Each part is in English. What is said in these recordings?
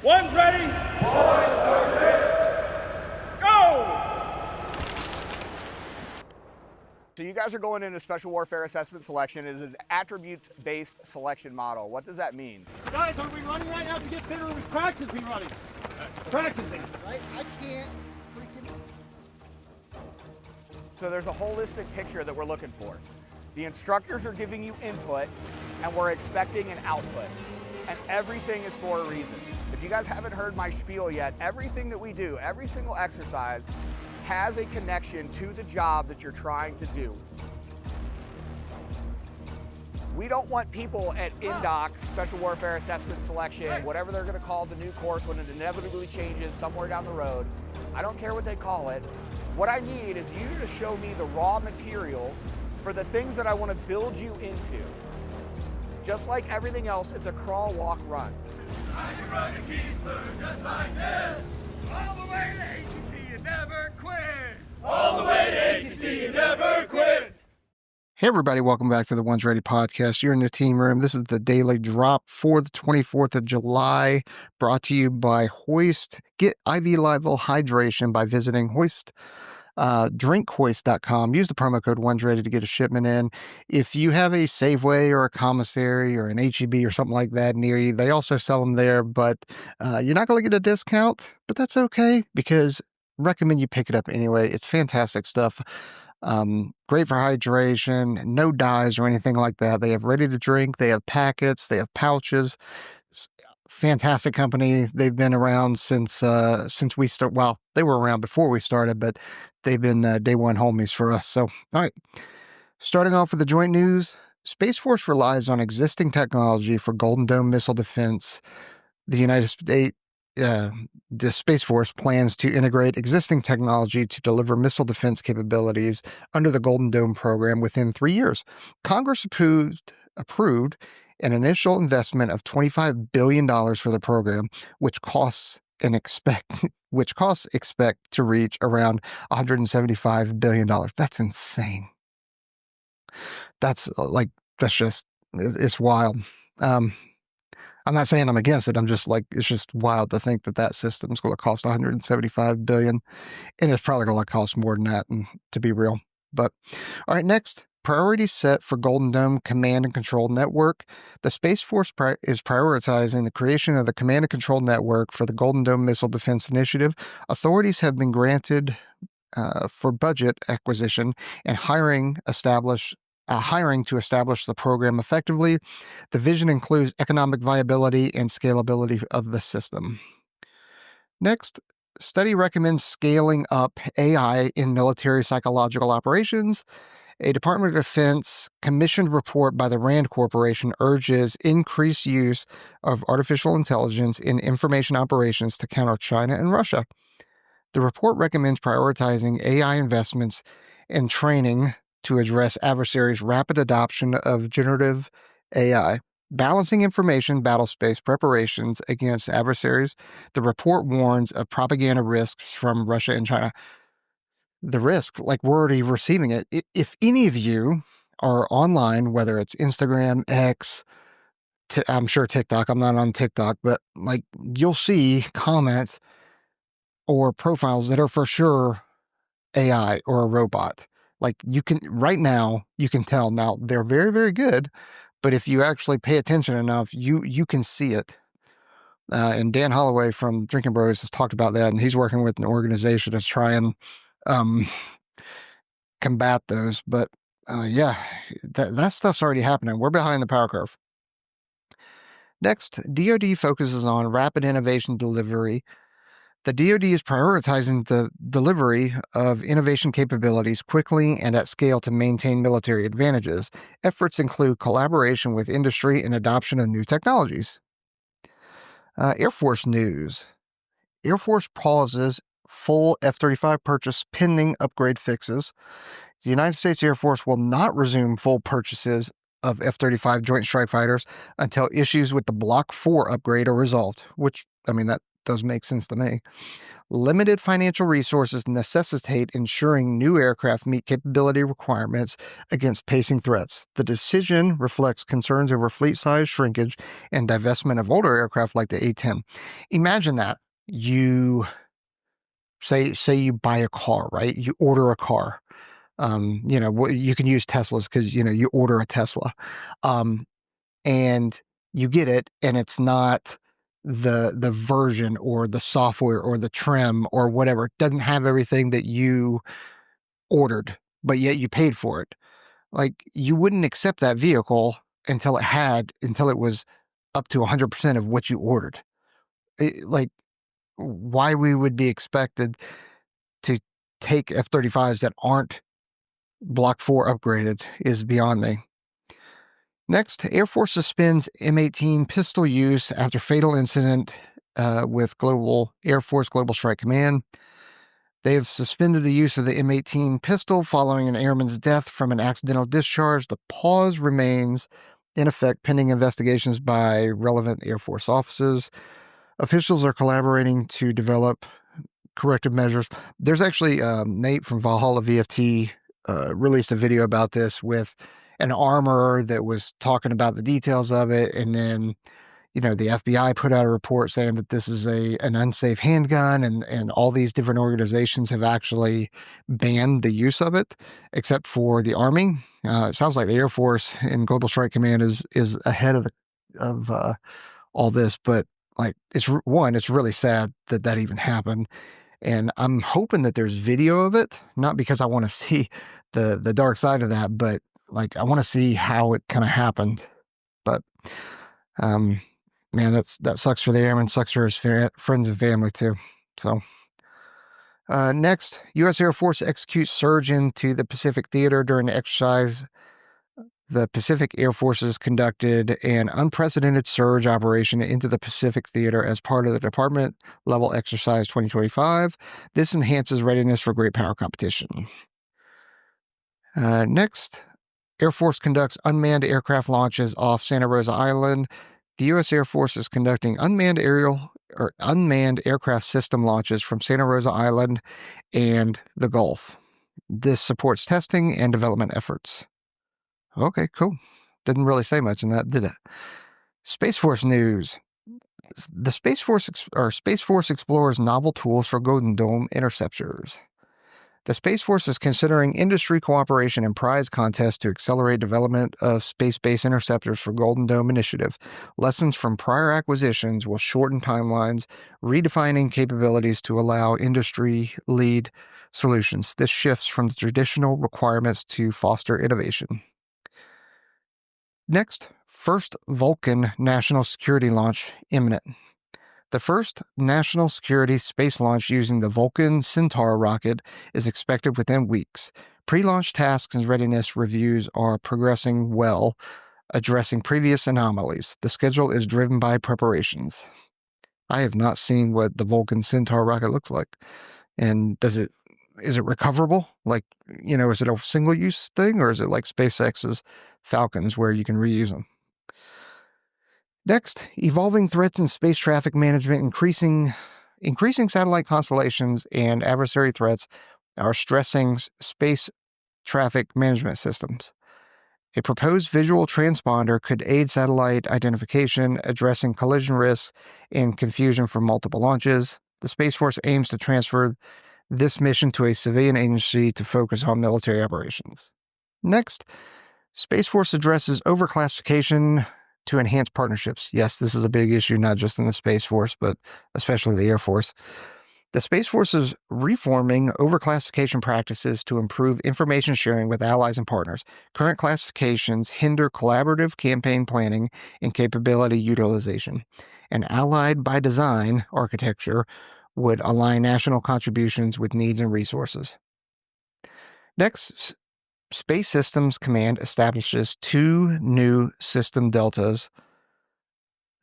One's ready. Go! So you guys are going into special warfare assessment selection. It is an attributes-based selection model. What does that mean? Guys, are we running right now to get fitter? Are we practicing running? Practicing. I can't freaking... So there's a holistic picture that we're looking for. The instructors are giving you input, and we're expecting an output. And everything is for a reason. If you guys haven't heard my spiel yet, everything that we do, every single exercise, has a connection to the job that you're trying to do. We don't want people at INDOC, Special Warfare Assessment Selection, whatever they're gonna call the new course when it inevitably changes somewhere down the road. I don't care what they call it. What I need is you to show me the raw materials for the things that I wanna build you into. Just like everything else, it's a crawl, walk, run. I can run a keystone just like this. All the way to ATC, you never quit. All the way to ATC, you never quit. Hey everybody, welcome back to the One's Ready podcast. You're in the team room. This is the daily drop for the 24th of July, brought to you by Hoist. Get IV level hydration by visiting Hoist. Drinkhoist.com. Use the promo code One's Ready to get a shipment in. If you have a Safeway or a commissary or an HEB or something like that near you, they also sell them there, but you're not going to get a discount, but that's okay because recommend you pick it up anyway. It's fantastic stuff. Great for hydration, no dyes or anything like that. They have ready to drink, they have packets, they have pouches. Fantastic company. They've been around since we start. Well, they were around before we started, but they've been day one homies for us. So, all right. Starting off with the joint news, Space Force relies on existing technology for Golden Dome missile defense. The United States, the Space Force plans to integrate existing technology to deliver missile defense capabilities under the Golden Dome program within 3 years. Congress approved an initial investment of $25 billion for the program, which costs expect to reach around $175 billion. That's insane. It's wild. I'm not saying I'm against it. I'm just like, it's just wild to think that system's going to cost $175 billion, and it's probably going to cost more than that, and to be real. But all right, next. Priorities set for Golden Dome Command and Control Network. The Space Force is prioritizing the creation of the Command and Control Network for the Golden Dome Missile Defense Initiative. Authorities have been granted for budget acquisition and hiring to establish the program effectively. The vision includes economic viability and scalability of the system. Next, study recommends scaling up AI in military psychological operations. A Department of Defense commissioned report by the RAND Corporation urges increased use of artificial intelligence in information operations to counter China and Russia. The report recommends prioritizing AI investments and training to address adversaries' rapid adoption of generative AI, balancing information battlespace preparations against adversaries. The report warns of propaganda risks from Russia and China. The risk, like we're already receiving it. If any of you are online, whether it's Instagram, X, I'm sure TikTok, I'm not on TikTok, but like you'll see comments or profiles that are for sure AI or a robot. Like right now, you can tell. Now they're very, very good, but if you actually pay attention enough, you can see it. And Dan Holloway from Drinking Bros has talked about that, and he's working with an organization to try and combat those. But that stuff's already happening. We're behind the power curve. Next, DoD focuses on rapid innovation delivery. The DoD is prioritizing the delivery of innovation capabilities quickly and at scale to maintain military advantages. Efforts include collaboration with industry and adoption of new technologies. Air Force news. Air Force pauses full F-35 purchase pending upgrade fixes. The United States Air Force will not resume full purchases of F-35 Joint Strike Fighters until issues with the Block 4 upgrade are resolved, which, I mean, that does make sense to me. Limited financial resources necessitate ensuring new aircraft meet capability requirements against pacing threats. The decision reflects concerns over fleet size shrinkage and divestment of older aircraft like the A-10. Imagine that. You say you buy a car, right? You order a car. You can use Teslas because, you order a Tesla. And you get it, and it's not the version or the software or the trim or whatever. It doesn't have everything that you ordered, but yet you paid for it. Like, you wouldn't accept that vehicle until it was up to 100% of what you ordered. Why we would be expected to take F-35s that aren't Block 4 upgraded is beyond me. Next, Air Force suspends M18 pistol use after fatal incident with Air Force Global Strike Command. They have suspended the use of the M18 pistol following an airman's death from an accidental discharge. The pause remains in effect pending investigations by relevant Air Force offices. Officials are collaborating to develop corrective measures. There's actually Nate from Valhalla VFT released a video about this with an armorer that was talking about the details of it. And then, the FBI put out a report saying that this is an unsafe handgun, and all these different organizations have actually banned the use of it, except for the Army. It sounds like the Air Force and Global Strike Command is ahead of all this, but it's really sad that even happened. And I'm hoping that there's video of it, not because I want to see the dark side of that, but I want to see how it kind of happened. But, man, that sucks for the airman, sucks for his friends and family too. So, next, U.S. Air Force executes surge into the Pacific Theater during the exercise. The Pacific Air Forces conducted an unprecedented surge operation into the Pacific Theater as part of the Department Level Exercise 2025. This enhances readiness for great power competition. Next, Air Force conducts unmanned aircraft launches off Santa Rosa Island. The U.S. Air Force is conducting unmanned aircraft system launches from Santa Rosa Island and the Gulf. This supports testing and development efforts. Okay, cool. Didn't really say much in that, did it? Space Force news. The Space Force explores novel tools for Golden Dome interceptors. The Space Force is considering industry cooperation and prize contests to accelerate development of space-based interceptors for Golden Dome initiative. Lessons from prior acquisitions will shorten timelines, redefining capabilities to allow industry lead solutions. This shifts from the traditional requirements to foster innovation. Next, first Vulcan national security launch imminent. The first national security space launch using the Vulcan Centaur rocket is expected within weeks. Pre-launch tasks and readiness reviews are progressing well, addressing previous anomalies. The schedule is driven by preparations. I have not seen what the Vulcan Centaur rocket looks like. And is it recoverable? Is it a single-use thing, or is it like SpaceX's Falcons where you can reuse them? Next, evolving threats in space traffic management, increasing satellite constellations and adversary threats are stressing space traffic management systems. A proposed visual transponder could aid satellite identification, addressing collision risks and confusion from multiple launches. The Space Force aims to transfer this mission to a civilian agency to focus on military operations. Next, Space Force addresses overclassification to enhance partnerships. Yes, this is a big issue, not just in the Space Force, but especially the Air Force. The Space Force is reforming overclassification practices to improve information sharing with allies and partners. Current classifications hinder collaborative campaign planning and capability utilization. An allied by design architecture would align national contributions with needs and resources. Next, Space Systems Command establishes 2 new system deltas.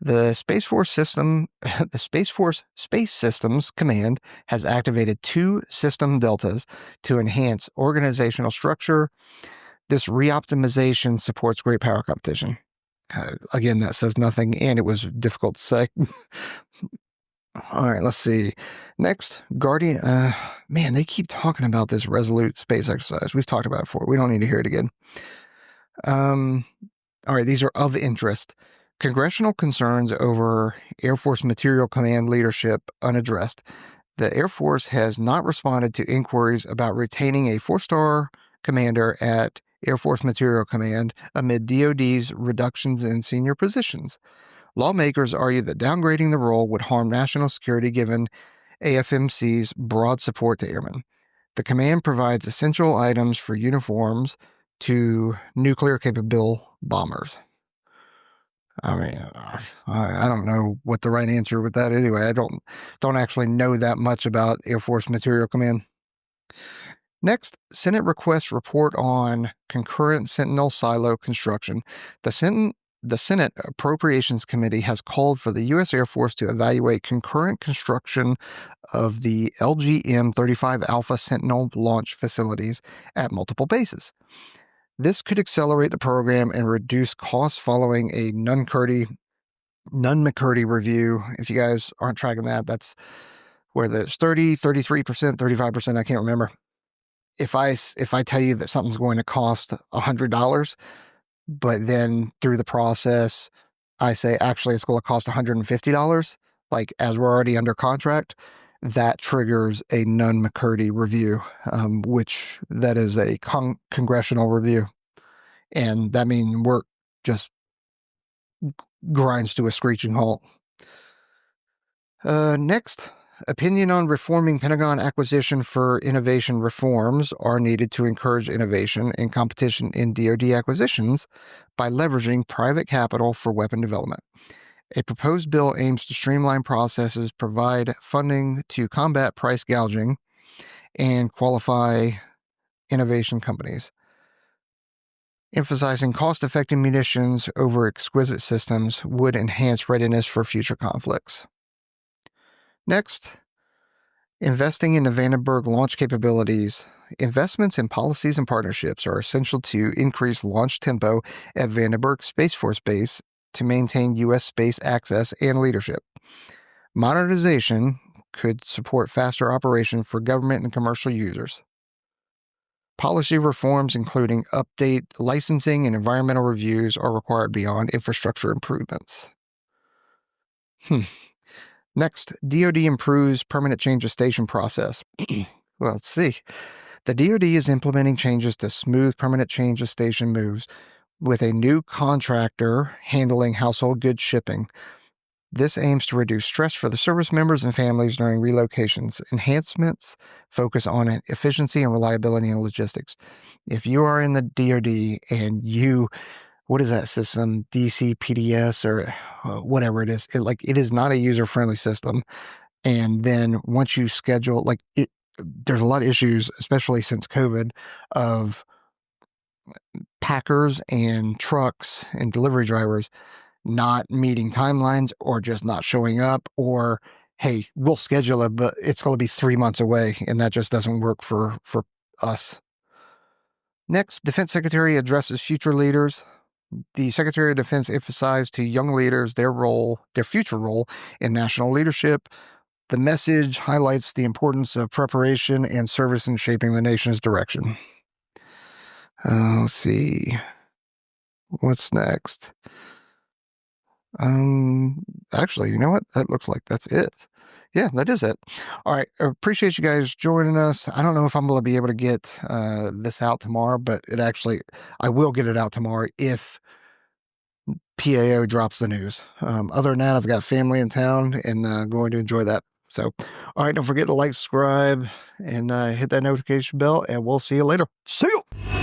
The Space Force Space Systems Command has activated 2 system deltas to enhance organizational structure. This reoptimization supports great power competition. Again, that says nothing, and it was difficult to say. All right, let's see. Next, Guardian. Man, they keep talking about this Resolute space exercise. We've talked about it before. We don't need to hear it again. All right, these are of interest. Congressional concerns over Air Force Material Command leadership unaddressed. The Air Force has not responded to inquiries about retaining a 4-star commander at Air Force Material Command amid DoD's reductions in senior positions. Lawmakers argue that downgrading the role would harm national security given AFMC's broad support to airmen. The command provides essential items for uniforms to nuclear-capable bombers. I mean, I don't know what the right answer with that anyway. I don't actually know that much about Air Force Material Command. Next, Senate requests report on concurrent Sentinel silo construction. The Senate Appropriations Committee has called for the U.S. Air Force to evaluate concurrent construction of the LGM-35 Alpha Sentinel launch facilities at multiple bases. This could accelerate the program and reduce costs following a Nunn-McCurdy review. If you guys aren't tracking that, that's where there's 30, 33%, 35%, I can't remember. If I tell you that something's going to cost $100, but then through the process, I say, actually, it's going to cost $150, like as we're already under contract, that triggers a Nunn-McCurdy review, which that is a congressional review. And that means work just grinds to a screeching halt. Next, opinion on reforming Pentagon acquisition for innovation reforms are needed to encourage innovation and competition in DoD acquisitions by leveraging private capital for weapon development. A proposed bill aims to streamline processes, provide funding to combat price gouging, and qualify innovation companies, emphasizing cost-effective munitions over exquisite systems would enhance readiness for future conflicts. Next, investing in the Vandenberg launch capabilities. Investments in policies and partnerships are essential to increase launch tempo at Vandenberg Space Force Base to maintain U.S. space access and leadership. Modernization could support faster operation for government and commercial users. Policy reforms, including update licensing and environmental reviews, are required beyond infrastructure improvements. Next, DoD improves permanent change of station process. Well, let's see. The DoD is implementing changes to smooth permanent change of station moves with a new contractor handling household goods shipping. This aims to reduce stress for the service members and families during relocations. Enhancements focus on efficiency and reliability in logistics. If you are in the DoD and what is that system? DCPDS or whatever it is. It is not a user-friendly system. And then once you schedule, there's a lot of issues, especially since COVID, of packers and trucks and delivery drivers not meeting timelines or just not showing up, or, hey, we'll schedule it, but it's going to be 3 months away. And that just doesn't work for us. Next, Defense Secretary addresses future leaders. The Secretary of Defense emphasized to young leaders their future role in national leadership. The message highlights the importance of preparation and service in shaping the nation's direction. Let's see. What's next? Actually, you know what? That looks like that's it. Yeah, that is it. All right. I appreciate you guys joining us. I don't know if I'm going to be able to get this out tomorrow, but I will get it out tomorrow if PAO drops the news. Other than that, I've got family in town and going to enjoy that. So, all right, don't forget to like, subscribe, and hit that notification bell, and we'll see you later. See you!